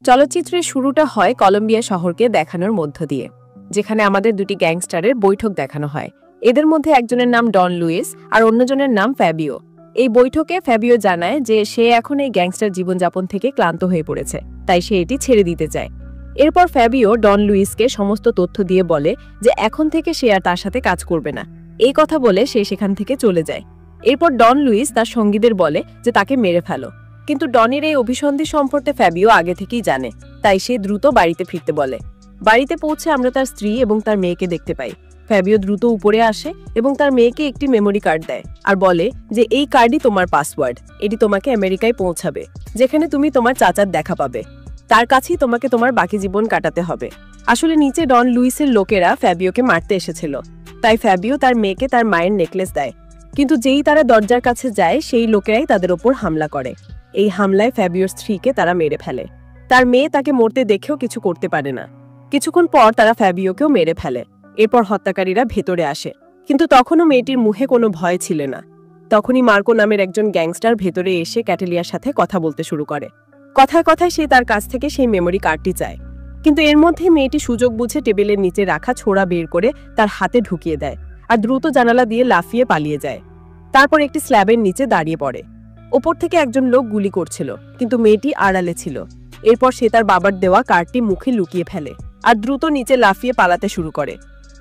চলচ্চিত্রের শুরুটা হয় কলম্বিয়া শহরকে দেখানোর মধ্য দিয়ে, যেখানে আমাদের দুটি গ্যাংস্টারের বৈঠক দেখানো হয়। এদের মধ্যে একজনের নাম ডন লুইস আর অন্যজনের নাম ফ্যাবিও। এই বৈঠকে ফ্যাবিও জানায় যে সে এখন এই গ্যাংস্টার জীবনযাপন থেকে ক্লান্ত হয়ে পড়েছে, তাই সে এটি ছেড়ে দিতে চায়। এরপর ফ্যাবিও ডন লুইসকে সমস্ত তথ্য দিয়ে বলে যে এখন থেকে সে আর তার সাথে কাজ করবে না। এই কথা বলে সে সেখান থেকে চলে যায়। এরপর ডন লুইস তার সঙ্গীদের বলে যে তাকে মেরে ফেলো, কিন্তু ডনের এই অভিসন্ধি সম্পর্কে ফ্যাবিও আগে থেকেই জানে, তাই সে দ্রুত বাড়িতে ফিরতে বলে। বাড়িতে পৌঁছে আমরা তার স্ত্রী এবং তার মেয়েকে দেখতে পাই। ফ্যাবিও দ্রুত উপরে আসে এবং তার মেয়েকে একটি মেমোরি কার্ড দেয় আর বলে যে এই কার্ডই তোমার পাসওয়ার্ড, এটি তোমাকে আমেরিকায় পৌঁছাবে, যেখানে তুমি তোমার চাচার দেখা পাবে। তার কাছেই তোমাকে তোমার বাকি জীবন কাটাতে হবে। আসলে নিচে ডন লুইসের লোকেরা ফ্যাবিওকে মারতে এসেছিল, তাই ফ্যাবিও তার মেয়েকে তার মায়ের নেকলেস দেয়। কিন্তু যেই তারা দরজার কাছে যায় সেই লোকেরাই তাদের ওপর হামলা করে। এই হামলায় ফ্যাবিওর স্ত্রীকে তারা মেরে ফেলে। তার মেয়ে তাকে মরতে দেখেও কিছু করতে পারে না। কিছুক্ষণ পর তারা ফ্যাবিওকেও মেরে ফেলে। এরপর হত্যাকারীরা ভেতরে আসে, কিন্তু তখনও মেয়েটির মুখে কোনো ভয় ছিল না। তখনই মার্কো নামের একজন গ্যাংস্টার ভেতরে এসে ক্যাটেলিয়ার সাথে কথা বলতে শুরু করে। কথায় কথায় সে তার কাছ থেকে সেই মেমোরি কার্ডটি চায়, কিন্তু এর মধ্যে মেয়েটি সুযোগ বুঝে টেবিলের নিচে রাখা ছোরা বের করে তার হাতে ঢুকিয়ে দেয় আর দ্রুত জানালা দিয়ে লাফিয়ে পালিয়ে যায়। তারপর একটি স্ল্যাবের নিচে দাঁড়িয়ে পড়ে। ওপর থেকে একজন লোক গুলি করছিল, কিন্তু মেয়েটি আড়ালে ছিল। এরপর সে তার বাবার দেওয়া কার্ডটি মুখে লুকিয়ে ফেলে আর দ্রুত নিচে লাফিয়ে পালাতে শুরু করে।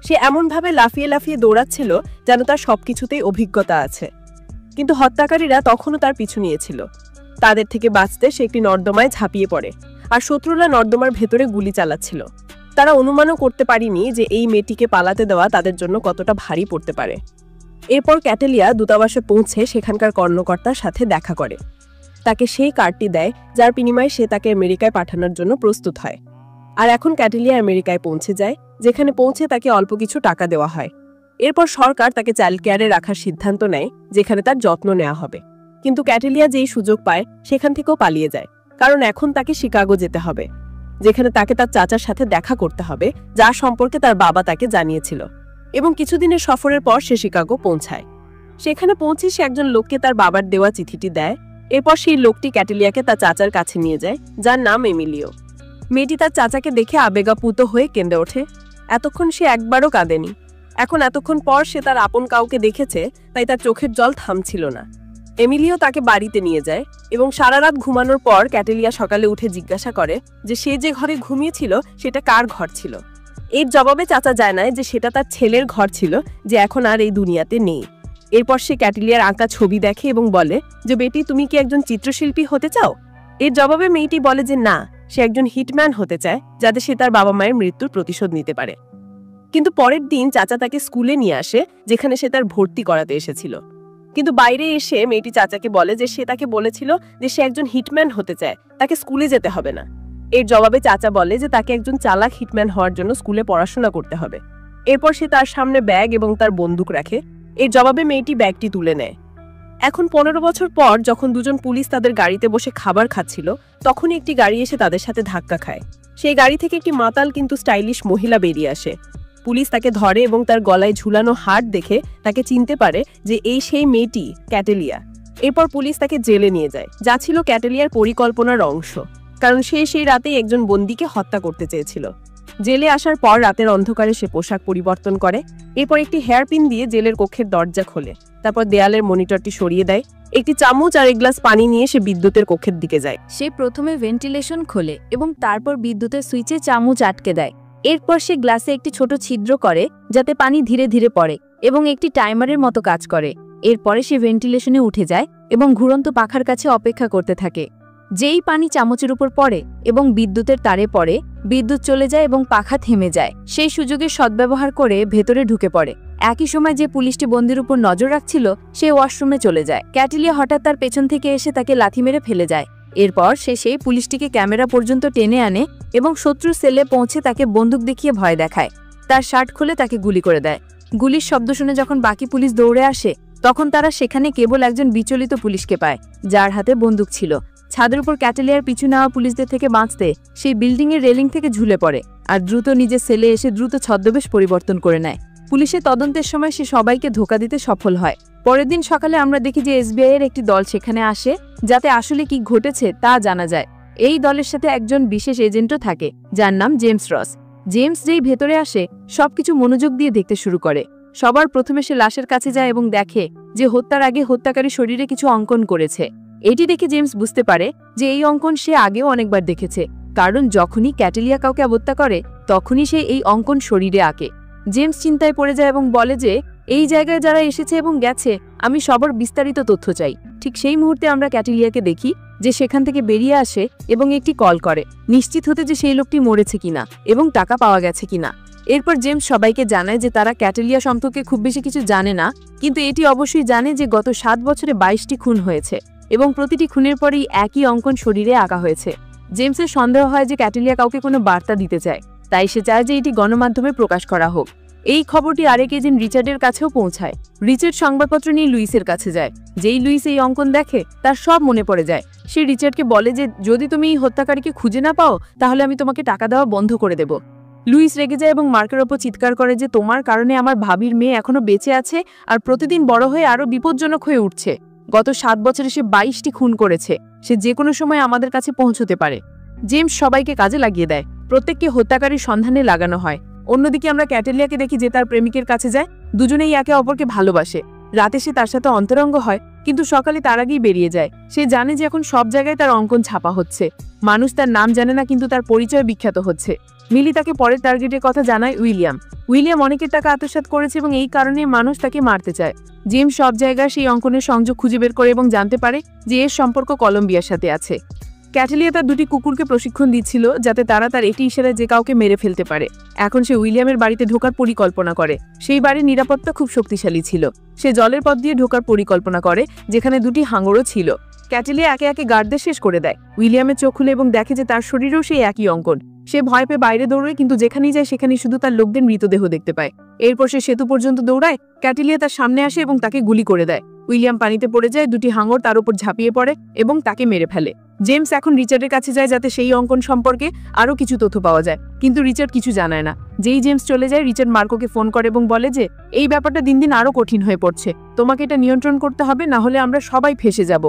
সে এমনভাবে লাফিয়ে লাফিয়ে দৌড়াচ্ছিল যেন তার সবকিছুতেই অভিজ্ঞতা আছে। কিন্তু হত্যাকারীরা তখনও তার পিছু নিয়েছিল। তাদের থেকে বাঁচতে সে একটি নর্দমায় ঝাঁপিয়ে পড়ে, আর শত্রুরা নর্দমার ভেতরে গুলি চালাচ্ছিল। তারা অনুমানও করতে পারেনি যে এই মেয়েটিকে পালাতে দেওয়া তাদের জন্য কতটা ভারী পড়তে পারে। এরপর ক্যাটেলিয়া দূতাবাসে পৌঁছে সেখানকার কর্মকর্তার সাথে দেখা করে। তাকে সেই কার্ডটি দেয় যার বিনিময়ে সে তাকে আমেরিকায় পাঠানোর জন্য প্রস্তুত হয়। আর এখন ক্যাটেলিয়া আমেরিকায় পৌঁছে যায়, যেখানে পৌঁছে তাকে অল্প কিছু টাকা দেওয়া হয়। এরপর সরকার তাকে চাইল্ড কেয়ারে রাখার সিদ্ধান্ত নেয়, যেখানে তার যত্ন নেওয়া হবে। কিন্তু ক্যাটেলিয়া যেই সুযোগ পায় সেখান থেকেও পালিয়ে যায়, কারণ এখন তাকে শিকাগো যেতে হবে, যেখানে তাকে তার চাচার সাথে দেখা করতে হবে, যার সম্পর্কে তার বাবা তাকে জানিয়েছিল। এবং কিছুদিনের সফরের পর সে শিকাগো পৌঁছায়। সেখানে পৌঁছে সে একজন লোককে তার বাবার দেওয়া চিঠিটি দেয়। এরপর সেই লোকটি ক্যাটেলিয়াকে তার চাচার কাছে নিয়ে যায়, যার নাম এমিলিও। মেয়েটি তার চাচাকে দেখে আবেগাপ্লুত হয়ে কেঁদে ওঠে। এতক্ষণ সে একবারও কাঁদেনি। এখন এতক্ষণ পর সে তার আপন কাউকে দেখেছে, তাই তার চোখের জল থামছিল না। এমিলিও তাকে বাড়িতে নিয়ে যায় এবং সারা রাত ঘুমানোর পর ক্যাটেলিয়া সকালে উঠে জিজ্ঞাসা করে যে সে যে ঘরে ঘুমিয়েছিল সেটা কার ঘর ছিল। এর জবাবে চাচা জানায় যে সেটা তার ছেলের ঘর ছিল, যে এখন আর এই দুনিয়াতে নেই। এরপর সে ক্যাটেলিয়ার আঁকা ছবি দেখে এবং বলে যে বেটি, তুমি কি একজন চিত্রশিল্পী হতে চাও? এর জবাবে মেয়েটি বলে যে না, সে একজন হিটম্যান হতে চায়, যাতে সে তার বাবা মায়ের মৃত্যুর প্রতিশোধ নিতে পারে। কিন্তু পরের দিন চাচা তাকে স্কুলে নিয়ে আসে, যেখানে সে তার ভর্তি করাতে এসেছিল। কিন্তু বাইরে এসে মেয়েটি চাচাকে বলে যে সে তাকে বলেছিল যে সে একজন হিটম্যান হতে চায়, তাকে স্কুলে যেতে হবে না। এর জবাবে চাচা বলে যে তাকে একজন চালাক হিটম্যান হওয়ার জন্য স্কুলে পড়াশোনা করতে হবে। এরপর সে তার সামনে ব্যাগ এবং তার বন্দুক রাখে। এর জবাবে মেয়েটি ব্যাগটি তুলে নেয়। এখন 15 বছর পর যখন দুজন পুলিশ তাদের গাড়িতে বসে খাবার খাচ্ছিল, তখনই একটি গাড়ি এসে তাদের সাথে ধাক্কা খায়। সেই গাড়ি থেকে একটি মাতাল কিন্তু স্টাইলিশ মহিলা বেরিয়ে আসে। পুলিশ তাকে ধরে এবং তার গলায় ঝুলানো হার দেখে তাকে চিনতে পারে যে এই সেই মেয়েটি ক্যাটেলিয়া। এরপর পুলিশ তাকে জেলে নিয়ে যায়, যা ছিল ক্যাটেলিয়ার পরিকল্পনার অংশ, কারণ সে সেই রাতেই একজন বন্দীকে হত্যা করতে চেয়েছিল। জেলে আসার পর রাতের অন্ধকারে সে পোশাক পরিবর্তন করে। এরপর একটি হেয়ারপিন দিয়ে জেলের কক্ষের দরজা খোলে। তারপর দেয়ালের মনিটরটি সরিয়ে দেয়। একটি চামচ আর এক গ্লাস পানি নিয়ে সে বিদ্যুতের কক্ষের দিকে যায়। সে প্রথমে ভেন্টিলেশন খোলে এবং তারপর বিদ্যুতের সুইচে চামচ আটকে দেয়। এরপর সে গ্লাসে একটি ছোট ছিদ্র করে যাতে পানি ধীরে ধীরে পড়ে এবং একটি টাইমারের মতো কাজ করে। এরপরে সে ভেন্টিলেশনে উঠে যায় এবং ঘুরন্ত পাখার কাছে অপেক্ষা করতে থাকে। যেই পানি চামচের উপর পড়ে এবং বিদ্যুতের তারে পড়ে, বিদ্যুৎ চলে যায় এবং পাখা থেমে যায়। সেই সুযোগের সদ্ব্যবহার করে ভেতরে ঢুকে পড়ে। একই সময় যে পুলিশটি বন্দির উপর নজর রাখছিল সে ওয়াশরুমে চলে যায়। ক্যাটেলিয়া হঠাৎ তার পেছন থেকে এসে তাকে লাথি মেরে ফেলে যায়। এরপর সে সেই পুলিশটিকে ক্যামেরা পর্যন্ত টেনে আনে এবং শত্রু সেলে পৌঁছে তাকে বন্দুক দেখিয়ে ভয় দেখায়। তার শার্ট খুলে তাকে গুলি করে দেয়। গুলির শব্দ শুনে যখন বাকি পুলিশ দৌড়ে আসে, তখন তারা সেখানে কেবল একজন বিচলিত পুলিশকে পায়, যার হাতে বন্দুক ছিল। ছাদের উপর ক্যাটেলিয়ার পিছু নেওয়া পুলিশদের থেকে বাঁচতে সেই বিল্ডিংয়ের রেলিং থেকে ঝুলে পড়ে আর দ্রুত নিজের সেলে এসে দ্রুত ছদ্মবেশ পরিবর্তন করে নেয়। পুলিশের তদন্তের সময় সে সবাইকে ধোঁকা দিতে সফল হয়। পরের দিন সকালে আমরা দেখি যে এসবিআই এর একটি দল সেখানে আসে, যাতে আসলে কি ঘটেছে তা জানা যায়। এই দলের সাথে একজন বিশেষ এজেন্টও থাকে যার নাম জেমস রস। জেমস যেই ভেতরে আসে সবকিছু মনোযোগ দিয়ে দেখতে শুরু করে। সবার প্রথমে সে লাশের কাছে যায় এবং দেখে যে হত্যার আগে হত্যাকারী শরীরে কিছু অঙ্কন করেছে। এটি দেখে জেমস বুঝতে পারে যে এই অঙ্কন সে আগেও অনেকবার দেখেছে, কারণ যখনই ক্যাটেলিয়া কাউকে হত্যা করে তখনই সে এই অঙ্কন শরীরে আঁকে। জেমস চিন্তায় পড়ে যায় এবং বলে যে এই জায়গায় যারা এসেছে এবং গেছে আমি সবার বিস্তারিত তথ্য চাই। ঠিক সেই মুহূর্তে আমরা ক্যাটেলিয়াকে দেখি যে সেখান থেকে বেরিয়ে আসে এবং একটি কল করে, নিশ্চিত হতে যে সেই লোকটি মরেছে কিনা এবং টাকা পাওয়া গেছে কিনা। এরপর জেমস সবাইকে জানায় যে তারা ক্যাটেলিয়া সম্পর্কে খুব বেশি কিছু জানে না, কিন্তু এটি অবশ্যই জানে যে গত 7 বছরে 22টি খুন হয়েছে এবং প্রতিটি খুনের পরেই একই অঙ্কন শরীরে আঁকা হয়েছে। জেমসের সন্দেহ হয় যে ক্যাটেলিয়া কাউকে কোনো বার্তা দিতে চায়, তাই সে চায় যে এটি গণমাধ্যমে প্রকাশ করা হোক। এই খবরটি আরেক এজেন্ট রিচার্ডের কাছেও পৌঁছায়। রিচার্ড সংবাদপত্র নিয়ে লুইসের কাছে যায়। যেই লুইস এই অঙ্কন দেখে তার সব মনে পড়ে যায়। সে রিচার্ডকে বলে যে যদি তুমি এই হত্যাকারীকে খুঁজে না পাও তাহলে আমি তোমাকে টাকা দেওয়া বন্ধ করে দেব। লুইস রেগে যায় এবং মার্কের ওপর চিৎকার করে যে তোমার কারণে আমার ভাবির মেয়ে এখনো বেঁচে আছে আর প্রতিদিন বড় হয়ে আরো বিপজ্জনক হয়ে উঠছে। গত 7 বছরে সে 22টি খুন করেছে। সে যে কোনো সময় আমাদের কাছে পৌঁছতে পারে। জেমস সবাইকে কাজে লাগিয়ে দেয়। প্রত্যেককে হত্যাকারীর সন্ধানে লাগানো হয়। অন্যদিকে আমরা ক্যাটেলিয়াকে দেখি যে তার প্রেমিকের কাছে যায়। দুজনেই একে অপরকে ভালোবাসে। রাতে সে তার সাথে অন্তরঙ্গ হয়, কিন্তু সকালে তার আগেই বেরিয়ে যায়। সে জানে যে এখন সব জায়গায় তার অঙ্কন ছাপা হচ্ছে। মানুষ তার নাম জানে না, কিন্তু তার পরিচয় বিখ্যাত হচ্ছে। মিলি তাকে পরের টার্গেটের কথা জানায় উইলিয়াম অনেকের টাকা আত্মসাৎ করেছে এবং এই কারণে মানুষ তাকে মারতে চায়। জেমস সব জায়গায় সেই অঙ্কনের সংযোগ খুঁজে বের করে এবং জানতে পারে যে এর সম্পর্ক কলম্বিয়ার সাথে আছে। ক্যাটেলিয়া তার 2টি কুকুরকে প্রশিক্ষণ দিচ্ছিল যাতে তারা তার এটি ইশারায় যে কাউকে মেরে ফেলতে পারে। এখন সে উইলিয়ামের বাড়িতে ঢোকার পরিকল্পনা করে। সেই বাড়ির নিরাপত্তা খুব শক্তিশালী ছিল। সে জলের পথ দিয়ে ঢোকার পরিকল্পনা করে, যেখানে 2টি হাঙরও ছিল। ক্যাটেলিয়া একে একে গার্ডদের শেষ করে দেয়। উইলিয়ামের চোখ খুলে এবং দেখে যে তার শরীরেও সেই একই অঙ্কন। সে ভয় পেয়ে বাইরে দৌড়ায়, কিন্তু যেখানেই যায় সেখানেই শুধু তার লোকদের মৃতদেহ দেখতে পায়। এরপর সে সেতু পর্যন্ত দৌড়ায়। ক্যাটেলিয়া তার সামনে আসে এবং তাকে গুলি করে দেয়। উইলিয়াম পানিতে পড়ে যায়। 2টি হাঙর তার উপর ঝাঁপিয়ে পড়ে এবং তাকে মেরে ফেলে। জেমস এখন রিচার্ডের কাছে যায় যাতে সেই অঙ্কন সম্পর্কে আরও কিছু তথ্য পাওয়া যায়, কিন্তু রিচার্ড কিছু জানায় না। যেই জেমস চলে যায়, রিচার্ড মার্কোকে ফোন করে এবং বলে যে এই ব্যাপারটা দিন দিন আরও কঠিন হয়ে পড়ছে। তোমাকে এটা নিয়ন্ত্রণ করতে হবে, না হলে আমরা সবাই ফেঁসে যাব।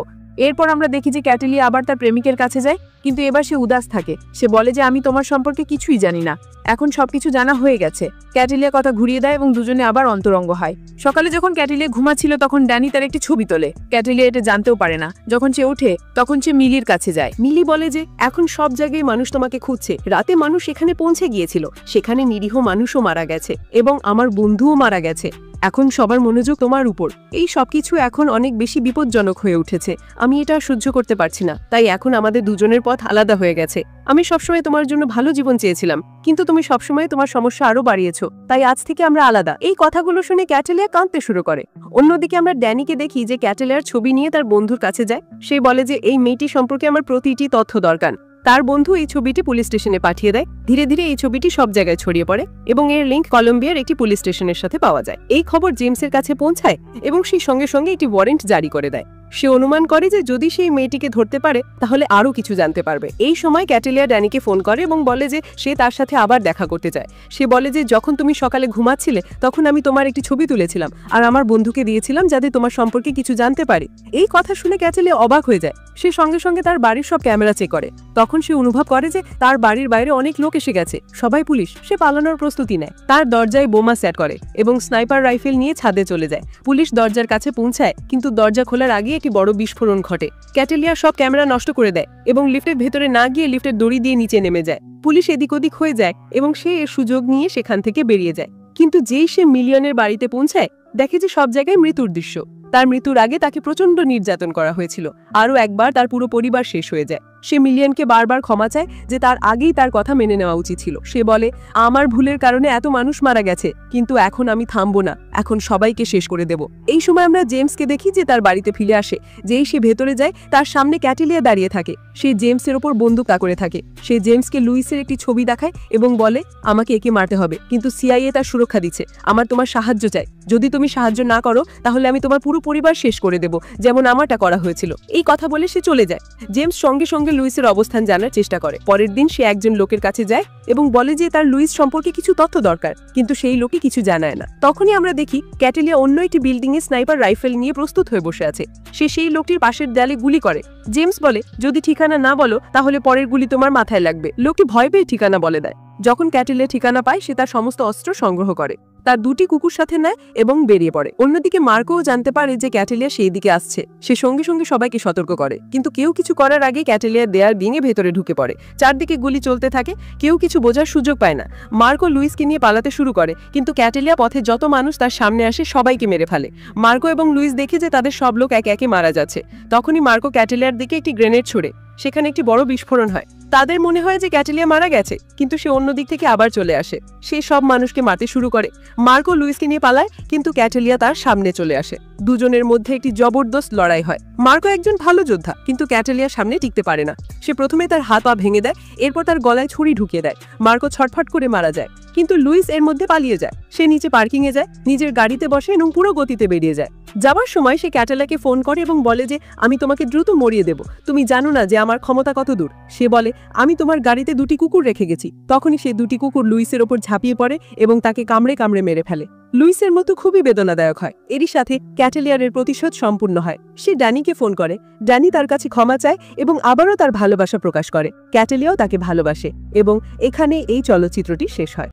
এরপর আমরা দেখি যে ক্যাটেলিয়া আবার তার প্রেমিকের কাছে যায়, কিন্তু এবার সে উদাস থাকে। সে বলে যে আমি তোমার সম্পর্কে কিছুই জানি না, এখন সবকিছু জানা হয়ে গেছে। ক্যাটেলিয়া কথা ঘুরিয়ে দেয় এবং দুজনে আবার অন্তরঙ্গ হয়। সকালে যখন ক্যাটেলিয়া ঘুমাচ্ছিল তখন ড্যানি তার একটি ছবি তোলে। ক্যাটেলিয়া এটা জানতেও পারে না। যখন সে ওঠে তখন সে মিলির কাছে যায়। মিলি বলে যে এখন সব জায়গায় মানুষ তোমাকে খুঁজছে। রাতে মানুষ এখানে পৌঁছে গিয়েছিল, সেখানে নিরীহ মানুষও মারা গেছে এবং আমার বন্ধুও মারা গেছে। এখন সবার মনোযোগ তোমার উপর। এই সবকিছু এখন অনেক বেশি বিপজ্জনক হয়ে উঠেছে। আমি এটা সহ্য করতে পারছি না, তাই এখন আমাদের দুজনের পথ আলাদা হয়ে গেছে। আমি সবসময় তোমার জন্য ভালো জীবন চেয়েছিলাম, কিন্তু তুমি সবসময় তোমার সমস্যা আরো বাড়িয়েছো, তাই আজ থেকে আমরা আলাদা। এই কথাগুলো শুনে ক্যাটেলিয়া কাঁদতে শুরু করে। অন্যদিকে আমরা ড্যানিকে দেখি যে ক্যাটেলিয়ার ছবি নিয়ে তার বন্ধুর কাছে যায়। সে বলে যে এই মেয়েটি সম্পর্কে আমার প্রতিটি তথ্য দরকার। তার বন্ধু এই ছবিটি পুলিশ স্টেশনে পাঠিয়ে দেয়। ধীরে ধীরে এই ছবিটি সব জায়গায় ছড়িয়ে পড়ে এবং এর লিঙ্ক কলম্বিয়ার একটি পুলিশ স্টেশনের সাথে পাওয়া যায়। এই খবর জেমসের কাছে পৌঁছায় এবং সেই সঙ্গে সঙ্গে একটি ওয়ারেন্ট জারি করে দেয়। সে অনুমান করে যে যদি সেই মেয়েটিকে ধরতে পারে তাহলে আরো কিছু জানতে পারবে। এই সময় ক্যাটেলিয়া ড্যানিকে ফোন করে এবং বলে যে সে তার সাথে আবার দেখা করতে চায়। সে বলে যে যখন তুমি সকালে ঘুমাচ্ছিলে তখন আমি তোমার একটি ছবি তুলেছিলাম আর আমার বন্ধুকে দিয়েছিলাম যাতে তোমার সম্পর্কে কিছু জানতে পারে। এই কথা শুনে ক্যাটেলিয়া অবাক হয়ে যায়। সে সঙ্গে সঙ্গে তার বাড়ির সব ক্যামেরা চেক করে। তখন সে অনুভব করে যে তার বাড়ির বাইরে অনেক লোক এসে গেছে, সবাই পুলিশ। সে পালানোর প্রস্তুতি নেয়। তার দরজায় বোমা সেট করে এবং স্নাইপার রাইফেল নিয়ে ছাদে চলে যায়। পুলিশ দরজার কাছে পৌঁছায়, কিন্তু দরজা খোলার আগে একটি বড় বিস্ফোরণ ঘটে। ক্যাটেলিয়া সব ক্যামেরা নষ্ট করে দেয় এবং লিফটের ভেতরে না গিয়ে লিফটের দড়ি দিয়ে নিচে নেমে যায়। পুলিশ এদিক ওদিক হয়ে যায় এবং সে এর সুযোগ নিয়ে সেখান থেকে বেরিয়ে যায়। কিন্তু যেই সে মিলিয়নের বাড়িতে পৌঁছায় দেখে যে সব জায়গায় মৃত্যুর দৃশ্য। তার মৃত্যুর আগে তাকে প্রচন্ড নির্যাতন করা হয়েছিল। আরও একবার তার পুরো পরিবার শেষ হয়ে যায়। সে মিলিয়নকে বারবার ক্ষমা চায় যে তার আগেই তার কথা মেনে নেওয়া উচিত ছিল। সে বলে আমার ভুলের কারণে এত মানুষ মারা গেছে, কিন্তু এখন আমি থামবো না, এখন সবাইকে শেষ করে দেব। এই সময় আমরা জেমসকে দেখি যে তার বাড়িতে ফিরে আসে। যেই সে ভেতরে যায় তার সামনে ক্যাটেলিয়া দাঁড়িয়ে থাকে। সে জেমসের ওপর বন্দুক করে থাকে। সে জেমসকে লুইসের একটি ছবি দেখায় এবং বলে আমাকে একে মারতে হবে, কিন্তু সিআইএ তার সুরক্ষা দিচ্ছে। আমার তোমার সাহায্য চাই। যদি তুমি সাহায্য না করো তাহলে আমি তোমার পুরো পরিবার শেষ করে দেব, যেমন আমারটা করা হয়েছিল। এই কথা বলে সে চলে যায়। জেমস সঙ্গে সঙ্গে সঙ্গে লুইসের অবস্থান জানার চেষ্টা করে। পরের দিন সে একজন লোকের কাছে যায় এবং বলে যে তার লুইস সম্পর্কে কিছু তথ্য দরকার, কিন্তু সেই লোকই কিছু জানায় না। তখনই আমরা দেখি ক্যাটেলিয়া অন্য একটি বিল্ডিং এ স্নাইপার রাইফেল নিয়ে প্রস্তুত হয়ে বসে আছে। সে সেই লোকটির পাশের দেয়ালে গুলি করে। জেমস বলে, যদি ঠিকানা না বলো তাহলে পরের গুলি তোমার মাথায় লাগবে। লোকটি ভয় পেয়ে ঠিকানা বলে দেয়। যখন ক্যাটেলিয়া ঠিকানা পায়, সে তার সমস্ত অস্ত্র সংগ্রহ করে, তার দুটি কুকুর সাথে নেয় এবং বেরিয়ে পড়ে। অন্যদিকে মার্কোও জানতে পারে যে ক্যাটেলিয়া সেই দিকে আসছে। সে সঙ্গে সঙ্গে সবাইকে সতর্ক করে, কিন্তু কেউ কিছু করার আগে ক্যাটেলিয়া দেয়াল ভেঙে ভেতরে ঢুকে পড়ে। চারদিকে গুলি চলতে থাকে, কেউ কিছু বোঝার সুযোগ পায় না। মার্কো লুইসকে নিয়ে পালাতে শুরু করে, কিন্তু ক্যাটেলিয়া পথে যত মানুষ তার সামনে আসে সবাইকে মেরে ফেলে। মার্কো এবং লুইস দেখে যে তাদের সব লোক একে একে মারা যাচ্ছে। তখনই মার্কো ক্যাটেলিয়ার দিকে একটি গ্রেনেড ছুড়ে, সেখানে একটি বড় বিস্ফোরণ হয়। তাদের মনে হয় যে ক্যাটেলিয়া মারা গেছে, কিন্তু সে অন্য দিক থেকে আবার চলে আসে। সে সব মানুষকে মারতে শুরু করে। মার্কো লুইসকে নিয়ে পালায়, কিন্তু ক্যাটেলিয়া তার সামনে চলে আসে। দুজনের মধ্যে একটি জবরদস্ত লড়াই হয়। মার্কো একজন ভালো যোদ্ধা, কিন্তু ক্যাটেলিয়ার সামনে টিকতে পারে না। সে প্রথমে তার হাত পা ভেঙে দেয়, এরপর তার গলায় ছুরি ঢুকিয়ে দেয়। মার্কো ছটফট করে মারা যায়, কিন্তু লুইস এর মধ্যে পালিয়ে যায়। সে নিচে পার্কিং এ যায়, নিজের গাড়িতে বসে এবং পুরো গতিতে বেরিয়ে যায়। যাবার সময় সে ক্যাটেলিয়াকে ফোন করে এবং বলে যে আমি তোমাকে দ্রুত মরিয়ে দেব, তুমি জানো না যে আমার ক্ষমতা কত দূর। সে বলে, আমি তোমার গাড়িতে দুটি কুকুর রেখে গেছি। তখনই সে দুটি কুকুর লুইসের ওপর ঝাঁপিয়ে পড়ে এবং তাকে কামড়ে কামড়ে মেরে ফেলে। লুইসের মতো খুবই বেদনাদায়ক হয়। এরই সাথে ক্যাটেলিয়ারের প্রতিশোধ সম্পূর্ণ হয়। সে ড্যানিকে ফোন করে, ড্যানি তার কাছে ক্ষমা চায় এবং আবারও তার ভালোবাসা প্রকাশ করে। ক্যাটেলিয়াও তাকে ভালোবাসে এবং এখানে এই চলচ্চিত্রটি শেষ হয়।